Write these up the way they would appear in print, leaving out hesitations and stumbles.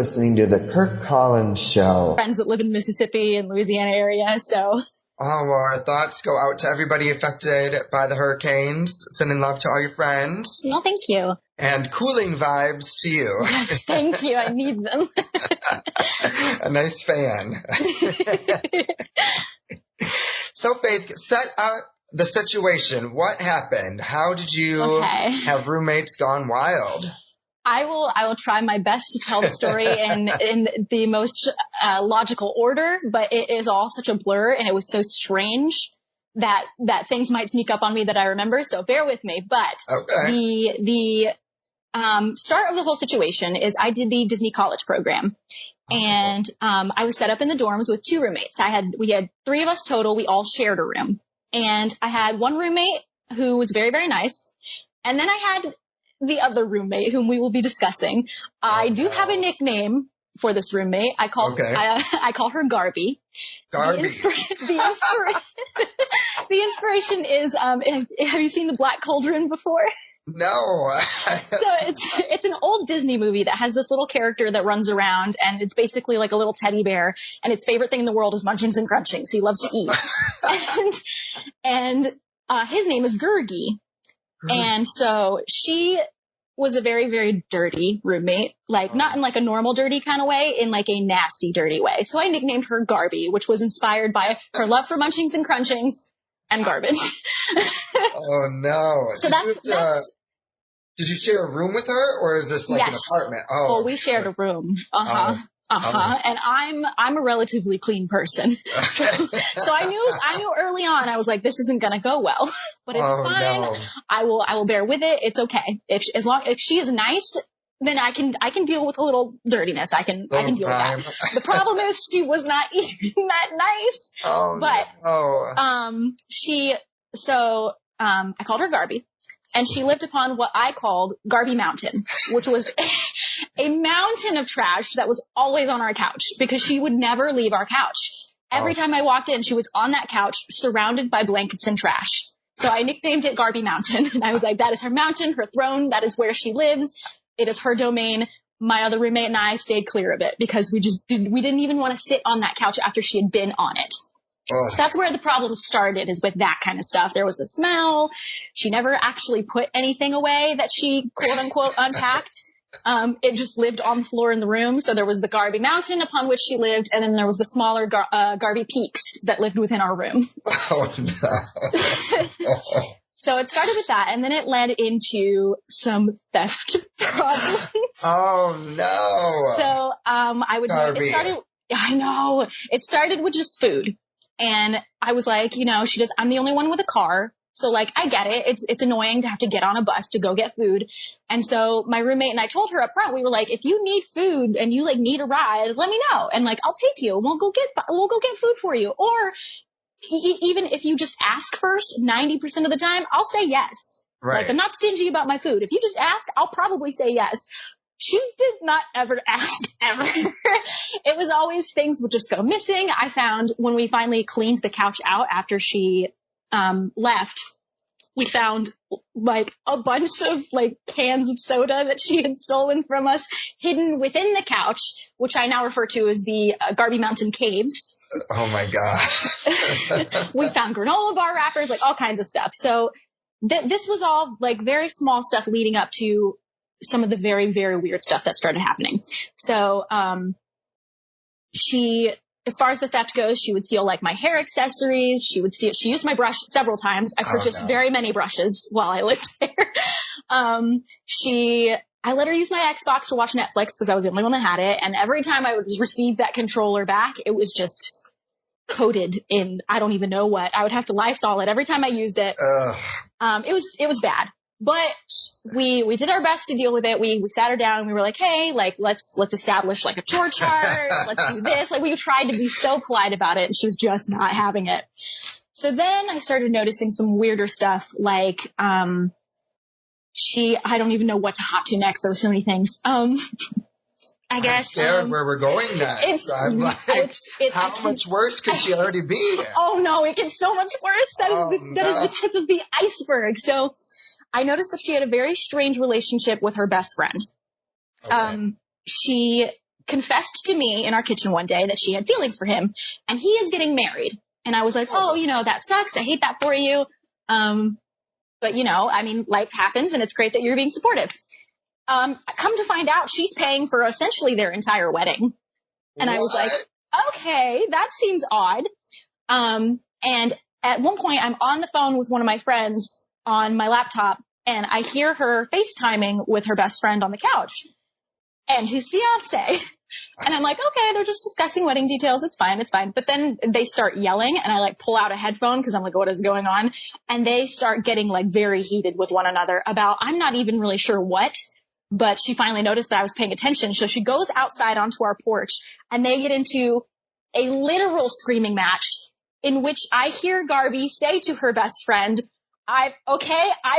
listening to the Kirk Collins Show. Friends that live in Mississippi and Louisiana area, so. Oh, well, our thoughts go out to everybody affected by the hurricanes. Sending love to all your friends. Well, thank you. And cooling vibes to you. Yes, thank you. I need them. A nice fan. So, Faith, set up the situation. What happened? How did you have roommates gone wild? I will try my best to tell the story in the most logical order, but it is all such a blur, and it was so strange that things might sneak up on me that I remember. So bear with me. But the start of the whole situation is I did the Disney College program, and I was set up in the dorms with 2 roommates. We had 3 of us total. We all shared a room, and I had one roommate who was very, very nice, and then I had the other roommate whom we will be discussing. I do have a nickname for this roommate. I call her Garby. Garby. The inspiration is, have you seen The Black Cauldron before? No. So it's an old Disney movie that has this little character that runs around, and it's basically like a little teddy bear, and its favorite thing in the world is munchings and crunchings. He loves to eat. and his name is Gurgi. And so she was a very, very dirty roommate, like not in like a normal dirty kind of way, in like a nasty, dirty way. So I nicknamed her Garby, which was inspired by her love for munchings and crunchings and garbage. Oh no. So did you share a room with her, or is this like an apartment? Oh, well, we shared a room. And I'm a relatively clean person. So I knew early on, I was like, this isn't going to go well, but it's fine. No. I will bear with it. It's okay. If she is nice, then I can deal with a little dirtiness. I can deal with that. The problem is she was not even that nice. I called her Garby. And she lived upon what I called Garby Mountain, which was a mountain of trash that was always on our couch because she would never leave our couch. Every time I walked in, she was on that couch surrounded by blankets and trash. So I nicknamed it Garby Mountain. And I was like, that is her mountain, her throne. That is where she lives. It is her domain. My other roommate and I stayed clear of it because we didn't even want to sit on that couch after she had been on it. So that's where the problem started, is with that kind of stuff. There was a smell. She never actually put anything away that she quote unquote unpacked. It just lived on the floor in the room. So there was the Garby Mountain upon which she lived, and then there was the smaller Garby Peaks that lived within our room. Oh no. So it started with that, and then it led into some theft problems. Oh no. So it started with just food. And I was like, I'm the only one with a car. So like, I get it. It's annoying to have to get on a bus to go get food. And so my roommate and I told her up front, we were like, if you need food and you like need a ride, let me know. And like, I'll take you and we'll go get food for you. Or even if you just ask first, 90% of the time, I'll say yes. Right. Like, I'm not stingy about my food. If you just ask, I'll probably say yes. She did not ever ask, ever. It was always things would just go missing. I found when we finally cleaned the couch out after she left, we found like a bunch of like cans of soda that she had stolen from us hidden within the couch, which I now refer to as the Garby Mountain Caves. Oh my God. We found granola bar wrappers, like all kinds of stuff. So this was all like very small stuff leading up to some of the very, very weird stuff that started happening. So, as far as the theft goes, she would steal like my hair accessories. She used my brush several times. I purchased very many brushes while I lived there. I let her use my Xbox to watch Netflix because I was the only one that had it. And every time I would receive that controller back, it was just coated in, I don't even know what. I would have to Lysol it every time I used it. It was bad. But we did our best to deal with it. We sat her down and we were like, hey, like, let's establish like a chore chart. Let's do this. Like, we tried to be so polite about it, and she was just not having it. So then I started noticing some weirder stuff, like, I don't even know what to hop to next. There were so many things. I guess. I'm scared where we're going next. I'm like, how much worse could she already be? Oh no, it gets so much worse. That is the tip of the iceberg. So I noticed that she had a very strange relationship with her best friend. Okay. She confessed to me in our kitchen one day that she had feelings for him, and he is getting married. And I was like, oh, that sucks. I hate that for you. But life happens, and it's great that you're being supportive. Come to find out, she's paying for essentially their entire wedding. And I was like, okay, that seems odd. And at one point, I'm on the phone with one of my friends on my laptop, and I hear her FaceTiming with her best friend on the couch and his fiance. And I'm like, okay, they're just discussing wedding details. It's fine. But then they start yelling, and I pull out a headphone because I'm like, what is going on? And they start getting very heated with one another about, I'm not even really sure what, but she finally noticed that I was paying attention. So she goes outside onto our porch, and they get into a literal screaming match in which I hear Garby say to her best friend, I've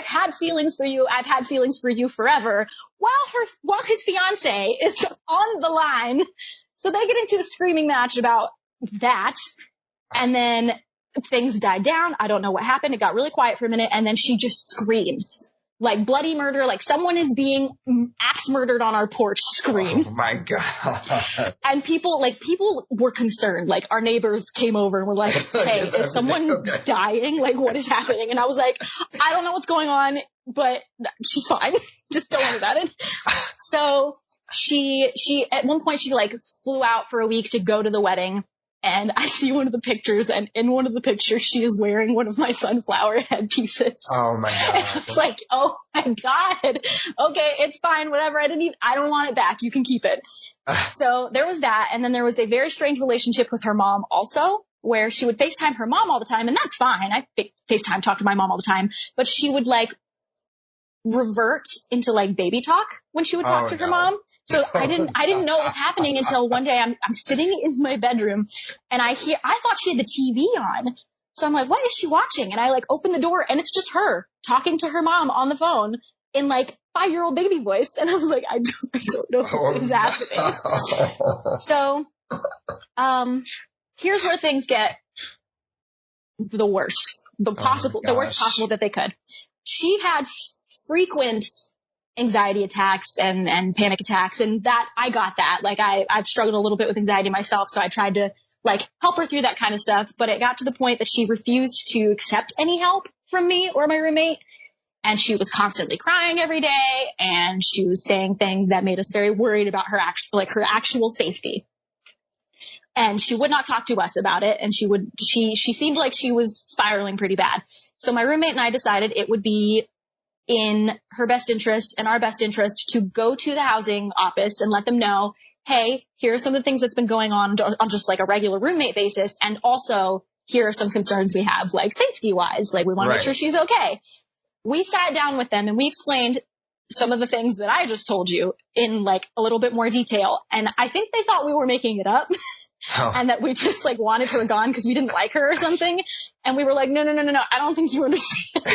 had feelings for you. I've had feelings for you forever, while his fiance is on the line. So they get into a screaming match about that. And then things died down. I don't know what happened. It got really quiet for a minute. And then she just screams bloody murder, someone is being axe murdered on our porch scream. Oh my God. And people were concerned. Our neighbors came over and were like, hey, is someone dying? What is happening? And I was like, I don't know what's going on, but she's fine. Just don't worry about it. So she at one point she flew out for a week to go to the wedding. And I see one of the pictures, and in one of the pictures, she is wearing one of my sunflower headpieces. Oh my God. It's oh my God. Okay, it's fine, whatever. I don't want it back. You can keep it. So there was that. And then there was a very strange relationship with her mom also, where she would FaceTime her mom all the time. And that's fine. I FaceTime talk to my mom all the time, but she would revert into baby talk when she would talk to her mom. So I didn't know what was happening until one day I'm sitting in my bedroom, and I thought she had the TV on. So I'm like, what is she watching? And I open the door, and it's just her talking to her mom on the phone in 5-year-old baby voice. And I was like, I don't know what is happening. So, here's where things get the worst, the worst possible that they could. She had frequent anxiety attacks and panic attacks, and that I got that. I've struggled a little bit with anxiety myself, so I tried to help her through that kind of stuff. But it got to the point that she refused to accept any help from me or my roommate, and she was constantly crying every day, and she was saying things that made us very worried about her actual safety. And she would not talk to us about it, and she seemed like she was spiraling pretty bad. So my roommate and I decided it would be in her best interest and our best interest to go to the housing office and let them know, hey, here are some of the things that's been going on just a regular roommate basis. And also here are some concerns we have, safety wise, we want to make sure she's okay. We sat down with them and we explained some of the things that I just told you in a little bit more detail. And I think they thought we were making it up. And that we just wanted her gone because we didn't like her or something. And we were like, no, I don't think you understand.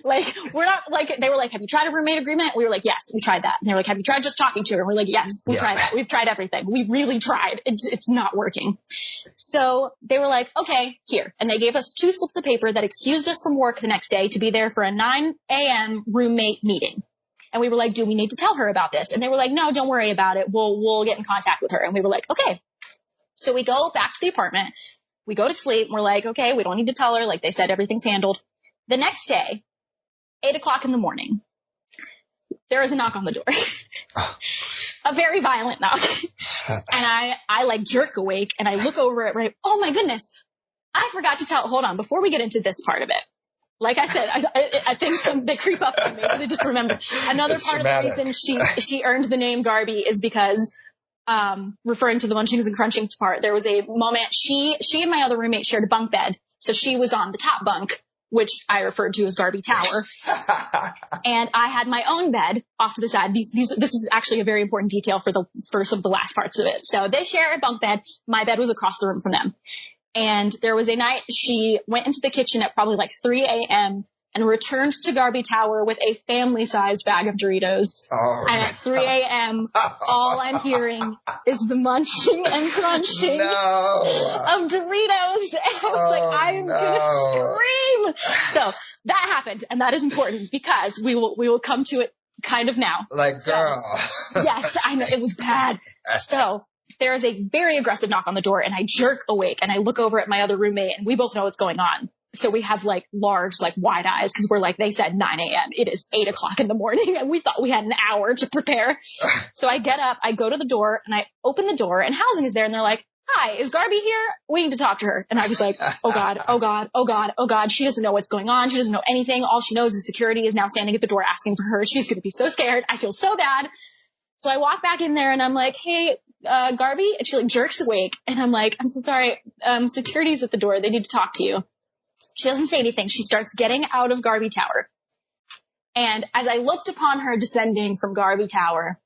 We're not they were like, have you tried a roommate agreement? We were like, yes, we tried that. And they were like, have you tried just talking to her? And we're like, yes, we tried that. We've tried everything. We really tried. It's not working. So they were like, okay, here. And they gave us 2 slips of paper that excused us from work the next day to be there for a 9 a.m. roommate meeting. And we were like, do we need to tell her about this? And they were like, no, don't worry about it. We'll get in contact with her. And we were like, okay. So we go back to the apartment, we go to sleep, and we're like, okay, we don't need to tell her. They said, everything's handled. The next day, 8:00 in the morning, there is a knock on the door. A very violent knock. And I jerk awake, and I look over at Ray. Oh my goodness. I forgot to tell, hold on, before we get into this part of it. Like I said, I think they creep up on me because I just remember. Another part of the reason she earned the name Garby is because referring to the munching and crunching part, there was a moment she and my other roommate shared a bunk bed. So she was on the top bunk, which I referred to as Garby Tower. And I had my own bed off to the side. This is actually a very important detail for the first of the last parts of it. So they share a bunk bed. My bed was across the room from them. And there was a night she went into the kitchen at probably 3 a.m. and returned to Garby Tower with a family-sized bag of Doritos. Oh, and at 3 a.m., all I'm hearing is the munching and crunching of Doritos. And I was I'm going to scream. So that happened, and that is important because we will come to it kind of now. Girl. Yes, I know. It was bad. So there is a very aggressive knock on the door, and I jerk awake, and I look over at my other roommate, and we both know what's going on. So we have large, wide eyes, because we're they said 9 a.m. It is 8 o'clock in the morning, and we thought we had an hour to prepare. So I get up, I go to the door, and I open the door, and housing is there, and they're like, "Hi, is Garby here? We need to talk to her." And I was like, oh God, oh God, oh God, oh God. She doesn't know what's going on. She doesn't know anything. All she knows is security is now standing at the door asking for her. She's going to be so scared. I feel so bad. So I walk back in there and I'm like, "Hey, Garby," and she jerks awake. And I'm like, "I'm so sorry. Security's at the door. They need to talk to you." She doesn't say anything. She starts getting out of Garby Tower. And as I looked upon her descending from Garby Tower,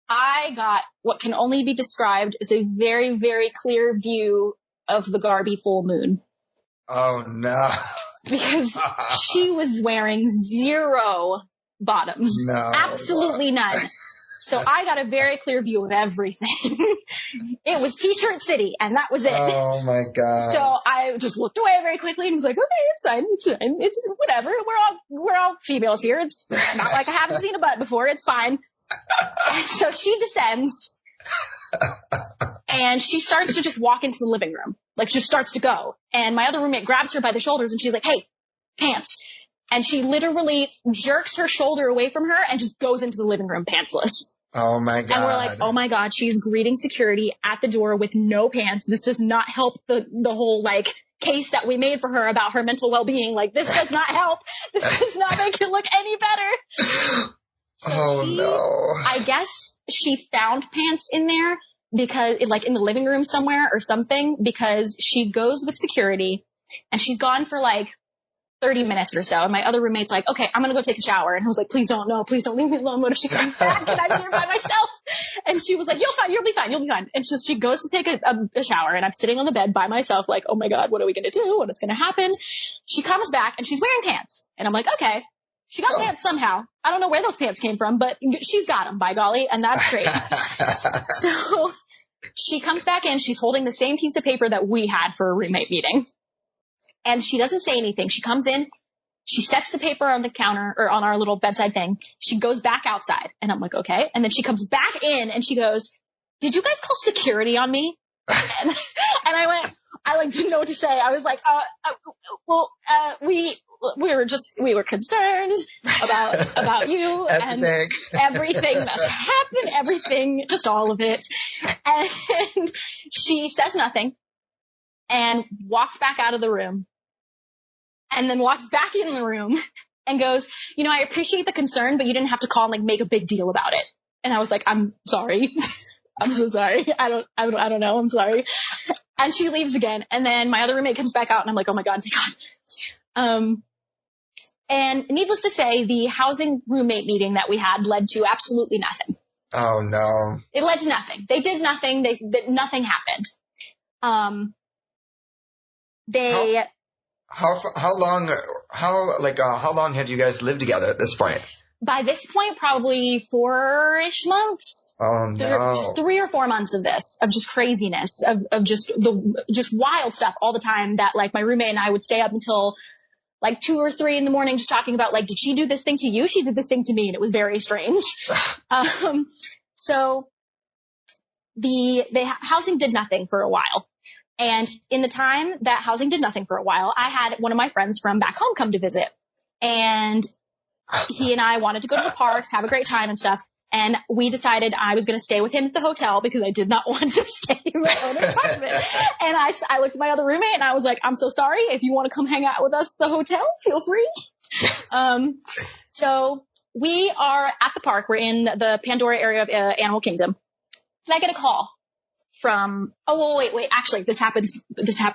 I got what can only be described as a very, very clear view of the Garby full moon. Oh, no. Because she was wearing 0 bottoms. No. Absolutely none. So I got a very clear view of everything. It was T-shirt city, and that was it. Oh, my God. So I just looked away very quickly and was like, "Okay, it's fine. It's fine. It's whatever. We're all females here. It's not like I haven't seen a butt before. It's fine." And so she descends, and she starts to just walk into the living room. Just starts to go. And my other roommate grabs her by the shoulders, and she's like, "Hey, pants." And she literally jerks her shoulder away from her and just goes into the living room pantsless. Oh, my God. And we're like, oh, my God, she's greeting security at the door with no pants. This does not help the whole, case that we made for her about her mental well-being. This does not help. This does not make it look any better. So no. I guess she found pants in there because, in the living room somewhere or something, because she goes with security and she's gone for 30 minutes or so. And my other roommate's like, "Okay, I'm going to go take a shower." And I was like, "Please don't leave me alone. What if she comes back and I'm here by myself?" And she was like, You'll be fine. And she goes to take a shower, and I'm sitting on the bed by myself oh my God, what are we going to do? What is going to happen? She comes back and she's wearing pants. And I'm like, okay, she got pants somehow. I don't know where those pants came from, but she's got them, by golly. And that's great. So she comes back in. She's holding the same piece of paper that we had for a roommate meeting. And she doesn't say anything. She comes in, she sets the paper on the counter or on our little bedside thing. She goes back outside, and I'm like, okay. And then she comes back in and she goes, "Did you guys call security on me?" And I went, I didn't know what to say. I was like, we were concerned about you and everything that's happened, everything, just all of it. And she says nothing and walks back out of the room. And then walks back in the room and goes, "I appreciate the concern, but you didn't have to call and make a big deal about it." And I was like, "I'm sorry. I'm so sorry. I don't know. I'm sorry." And she leaves again. And then my other roommate comes back out, and I'm like, "Oh my God, thank God." And needless to say, the housing roommate meeting that we had led to absolutely nothing. Oh no. It led to nothing. They did nothing. Nothing happened. How long had you guys lived together at this point? By this point, probably 4-ish months. Oh no. 3 or 4 months of this, of just craziness, of just wild stuff all the time that my roommate and I would stay up until 2 or 3 in the morning just talking about did she do this thing to you? She did this thing to me. And it was very strange. So the housing did nothing for a while. And in the time that housing did nothing for a while, I had one of my friends from back home come to visit. And he and I wanted to go to the parks, have a great time and stuff. And we decided I was going to stay with him at the hotel because I did not want to stay in my own apartment. And I looked at my other roommate and I was like, "I'm so sorry. If you want to come hang out with us at the hotel, feel free." So we are at the park. We're in the Pandora area of Animal Kingdom. And I get a call from, wait, actually,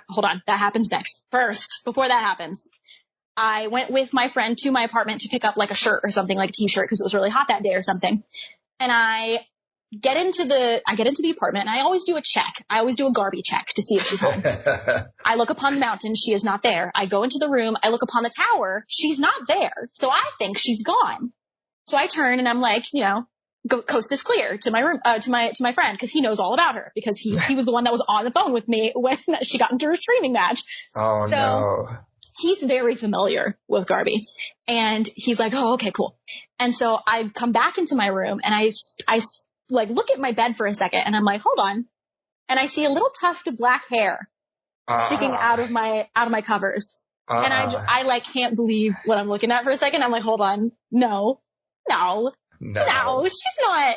hold on, that happens next. First, before that happens, I went with my friend to my apartment to pick up a shirt or something, a t-shirt, because it was really hot that day or something. And I get into the apartment, and I always do a check. I always do a Garby check to see if she's home. I look upon the mountain. She is not there. I go into the room. I look upon the tower. She's not there. So I think she's gone. So I turn and I'm like, coast is clear to my room, to my friend, because he knows all about her, because he was the one that was on the phone with me when she got into her screaming match. Oh, so no. he's very familiar with Garby. And he's like, oh, okay, cool. And so I come back into my room and I like look at my bed for a second and I'm like, hold on. And I see a little tuft of black hair sticking out of my covers. And I like can't believe what I'm looking at for a second. I'm like, hold on. No, she's not.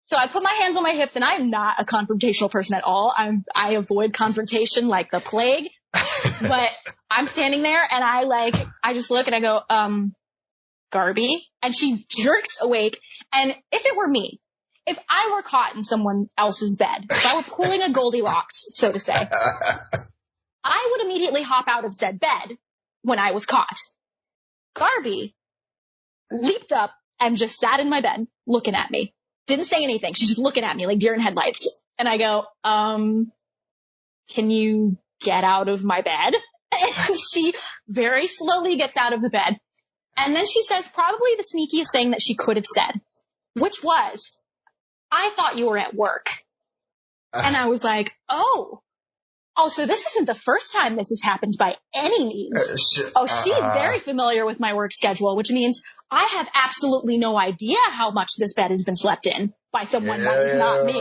So I put my hands on my hips and I'm not a confrontational person at all. I avoid confrontation like the plague, but I'm standing there and I just look and I go, Garby. And she jerks awake. And if it were me, if I were caught in someone else's bed, if I were pulling a Goldilocks, so to say, I would immediately hop out of said bed when I was caught. Garby leaped up and just sat in my bed looking at me. Didn't say anything. She's just looking at me like deer in headlights. And I go, can you get out of my bed? And she very slowly gets out of the bed. And then she says probably the sneakiest thing that she could have said, which was, I thought you were at work. And I was like, oh, so this isn't the first time this has happened by any means. She's very familiar with my work schedule, which means I have absolutely no idea how much this bed has been slept in by someone that is not me,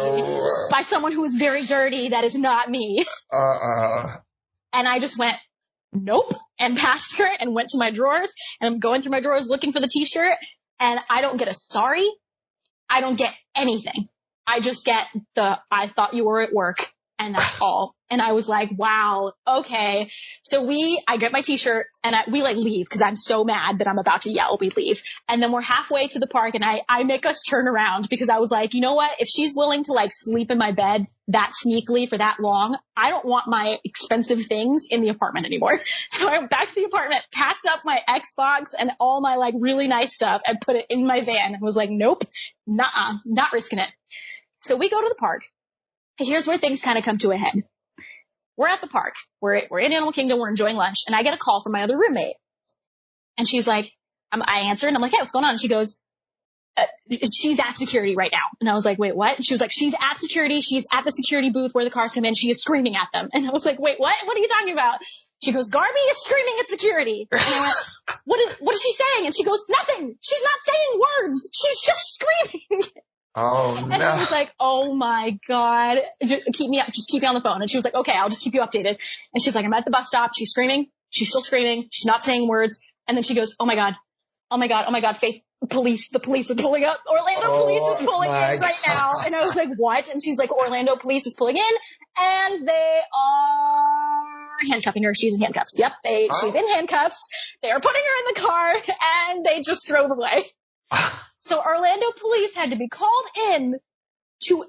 by someone who is very dirty that is not me. And I just went, nope, and passed her and went to my drawers, and I'm going through my drawers looking for the t-shirt, and I don't get a sorry. I don't get anything. I just get I thought you were at work, and that's all. And I was like, wow, okay. So I get my t-shirt and we like leave because I'm so mad that I'm about to yell. We leave. And then we're halfway to the park and I make us turn around because I was like, you know what? If she's willing to like sleep in my bed that sneakily for that long, I don't want my expensive things in the apartment anymore. So I went back to the apartment, packed up my Xbox and all my like really nice stuff and put it in my van and was like, nope, not risking it. So we go to the park. Here's where things kind of come to a head. We're at the park. We're in Animal Kingdom. We're enjoying lunch. And I get a call from my other roommate. And she's like, I answer and I'm like, hey, what's going on? And she goes, she's at security right now. And I was like, wait, what? And she was like, she's at security. She's at the security booth where the cars come in. She is screaming at them. And I was like, wait, what? What are you talking about? She goes, Garby is screaming at security. And I went, what is she saying? And she goes, nothing. She's not saying words. She's just screaming. Oh, and no. I was like, oh my God, just keep me on the phone. And she was like, okay, I'll just keep you updated. And she's like, I'm at the bus stop. She's screaming. She's still screaming. She's not saying words. And then she goes, oh my God, Faith, the police are pulling up. Orlando police is pulling in right now. And I was like, what? And she's like, Orlando police is pulling in and they are handcuffing her. She's in handcuffs. Yep. She's in handcuffs. They are putting her in the car and they just drove away. So Orlando police had to be called in to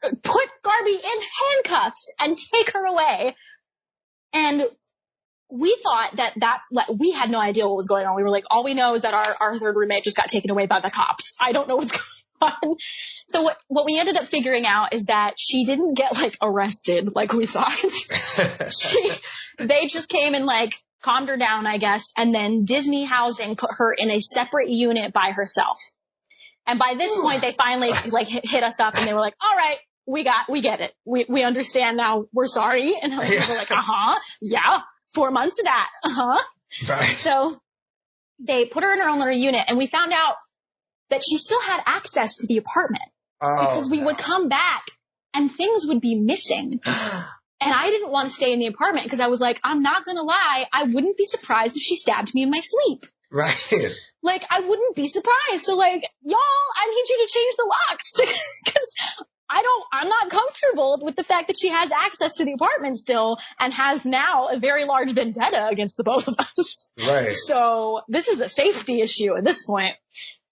put Garby in handcuffs and take her away. And we thought that we had no idea what was going on. We were like, all we know is that our third roommate just got taken away by the cops. I don't know what's going on. So what we ended up figuring out is that she didn't get like arrested like we thought. They just came and like calmed her down, I guess. And then Disney Housing put her in a separate unit by herself. And by this point, they finally like hit us up and they were like, all right, we get it. We understand now. We're sorry. And I was like, yeah, 4 months of that. Right. So they put her in her own little unit and we found out that she still had access to the apartment because we would come back and things would be missing. And I didn't want to stay in the apartment because I was like, I'm not going to lie. I wouldn't be surprised if she stabbed me in my sleep. Right. Like, I wouldn't be surprised. So, like, y'all, I need you to change the locks because I'm not comfortable with the fact that she has access to the apartment still and has now a very large vendetta against the both of us. Right. So this is a safety issue at this point.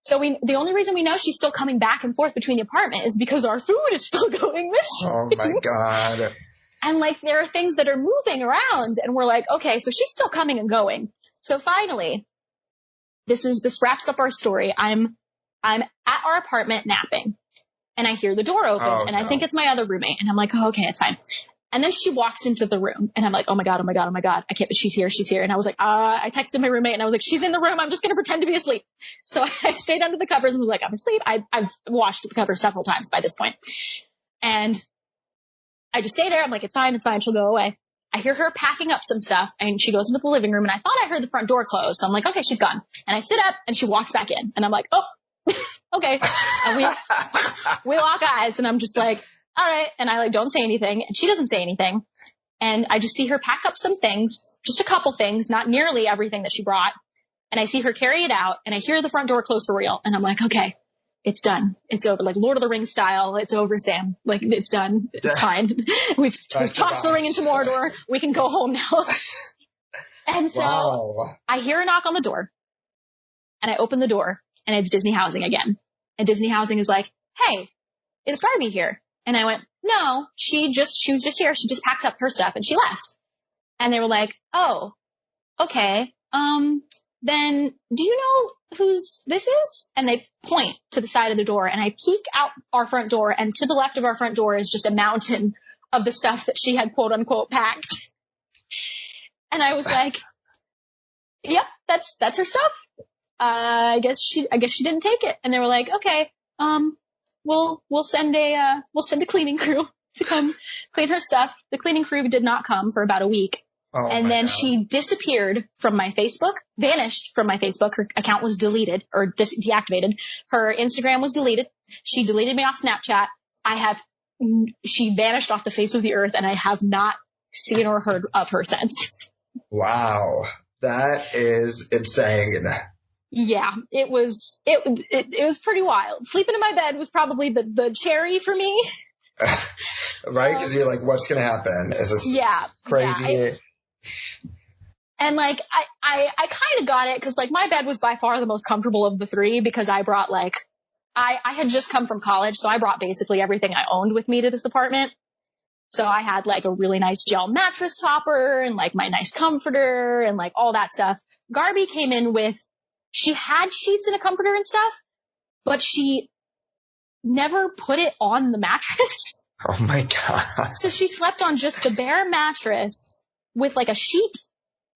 So the only reason we know she's still coming back and forth between the apartment is because our food is still going missing. Oh my God. And like, there are things that are moving around and we're like, okay, so she's still coming and going. So finally, this wraps up our story. I'm at our apartment napping and I hear the door open I think it's my other roommate and I'm like, oh, okay, it's fine. And then she walks into the room and I'm like, oh my God. I can't, she's here. And I was like, I texted my roommate and I was like, she's in the room. I'm just going to pretend to be asleep. So I stayed under the covers and was like, I'm asleep. I've washed the covers several times by this point. And I just stay there. I'm like, it's fine. She'll go away. I hear her packing up some stuff, and she goes into the living room, and I thought I heard the front door close. So I'm like, okay, she's gone. And I sit up, and she walks back in, and I'm like, oh, okay. And we lock eyes, and I'm just like, all right. And I like don't say anything, and she doesn't say anything. And I just see her pack up some things, just a couple things, not nearly everything that she brought. And I see her carry it out, and I hear the front door close for real. And I'm like, okay, it's done. It's over. Like Lord of the Rings style. It's over, Sam. Like, it's done. It's fine. We've tossed the ring into Mordor. We can go home now. And so I hear a knock on the door, and I open the door, and it's Disney Housing again. And Disney Housing is like, hey, is Garby here? And I went, no, she was just here. She just packed up her stuff and she left. And they were like, oh, okay. Then do you know whose this is? And they point to the side of the door, and I peek out our front door, and to the left of our front door is just a mountain of the stuff that she had quote unquote packed. And I was like, yep, that's her stuff. I guess she didn't take it. And they were like, okay, we'll send a cleaning crew to come clean her stuff. The cleaning crew did not come for about a week. Oh, and then she disappeared from my Facebook, vanished from my Facebook. Her account was deleted or deactivated. Her Instagram was deleted. She deleted me off Snapchat. She vanished off the face of the earth, and I have not seen or heard of her since. Wow. That is insane. Yeah, it was pretty wild. Sleeping in my bed was probably the cherry for me. Right? Because you're like, what's going to happen? Is this crazy? Yeah, and like, I kind of got it because like my bed was by far the most comfortable of the three because I brought like, I had just come from college. So I brought basically everything I owned with me to this apartment. So I had like a really nice gel mattress topper and like my nice comforter and like all that stuff. Garby came in with, she had sheets and a comforter and stuff, but she never put it on the mattress. Oh my God. So she slept on just a bare mattress with like a sheet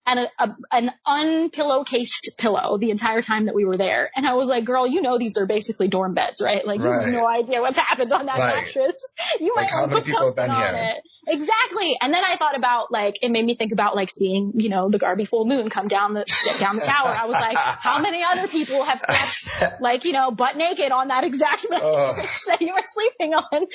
and an unpillowcased pillow the entire time that we were there. And I was like, girl, you know, these are basically dorm beds, right? Like you have no idea what's happened on that mattress. You might want to put something on it. Exactly. And then I thought about like, it made me think about like seeing, you know, the Garby full moon come down the tower. I was like, how many other people have slept like, you know, butt naked on that exact mattress that you were sleeping on?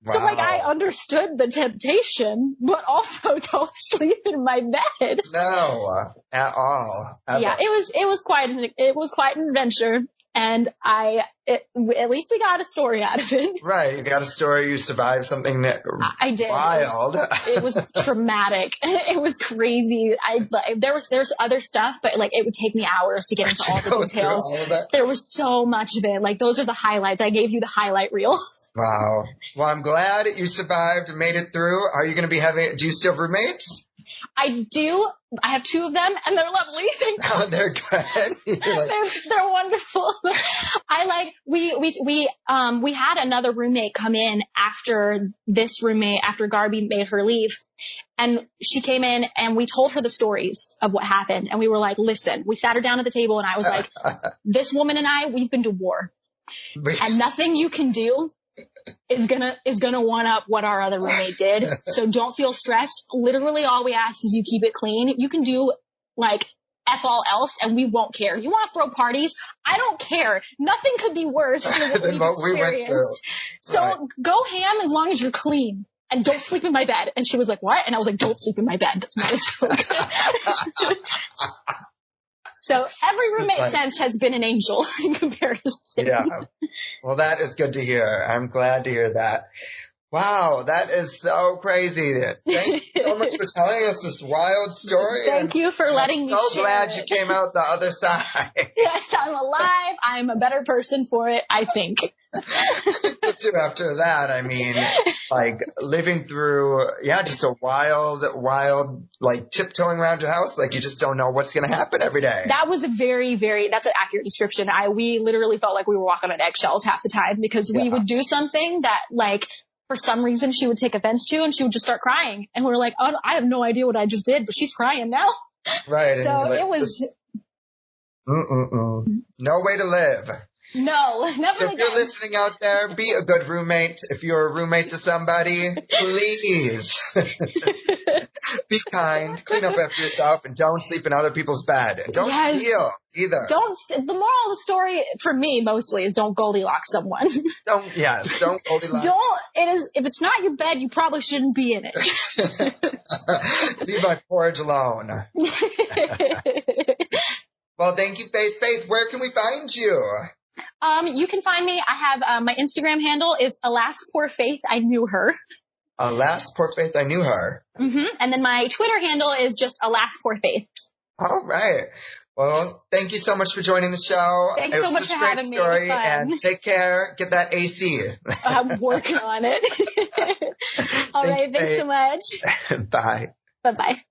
Wow. So, like, I understood the temptation, but also don't sleep in my bed. No, at all. Yeah, it was quite an adventure, and at least we got a story out of it. Right, you got a story. You survived something that I did. Wild. It was traumatic. It was crazy. There's other stuff, but like it would take me hours to get into all the details. There was so much of it. Like those are the highlights. I gave you the highlight reel. Wow. Well, I'm glad you survived and made it through. Are you going to be do you still have roommates? I do. I have two of them, and they're lovely. Oh, they're good. They're wonderful. We had another roommate come in after Garby made her leave. And she came in and we told her the stories of what happened. And we were like, listen, we sat her down at the table and I was like, this woman and I, we've been to war. And nothing you can do is gonna one up what our other roommate did. So don't feel stressed. Literally all we ask is you keep it clean. You can do like F all else and we won't care. You want to throw parties? I don't care. Nothing could be worse than what we've experienced. So go ham as long as you're clean. And don't sleep in my bed. And she was like, what? And I was like, don't sleep in my bed. That's not a joke. So every roommate since has been an angel in comparison. Yeah. Well, that is good to hear. I'm glad to hear that. Wow, that is so crazy. Thank you so much for telling us this wild story. Thank you for letting me share. I'm so glad you came out the other side. Yes, I'm alive. I'm a better person for it, I think. Too, after that, I mean, like living through, just a wild, like tiptoeing around your house. Like you just don't know what's going to happen every day. That was a very, that's an accurate description. We literally felt like we were walking on eggshells half the time because we would do something that like, for some reason she would take offense to and she would just start crying. And we're like, oh, I have no idea what I just did, but she's crying now. Right. So it was. No way to live. No, never So if again. you're listening out there, be a good roommate. If you're a roommate to somebody, please be kind, clean up after yourself, and don't sleep in other people's bed. And don't steal either. The moral of the story for me mostly is don't Goldilocks someone. Don't Goldilocks. If it's not your bed, you probably shouldn't be in it. Leave my porridge alone. Well, thank you, Faith. Faith, where can we find you? You can find me. I have my Instagram handle is Alas Poor Faith. I knew her. Alas Poor Faith. I knew her. Mm-hmm. And then my Twitter handle is just Alas Poor Faith. All right. Well, thank you so much for joining the show. Thanks so much for having me. It was fun. And take care. Get that AC. I'm working on it. All right. Thanks so much. Bye. Bye-bye.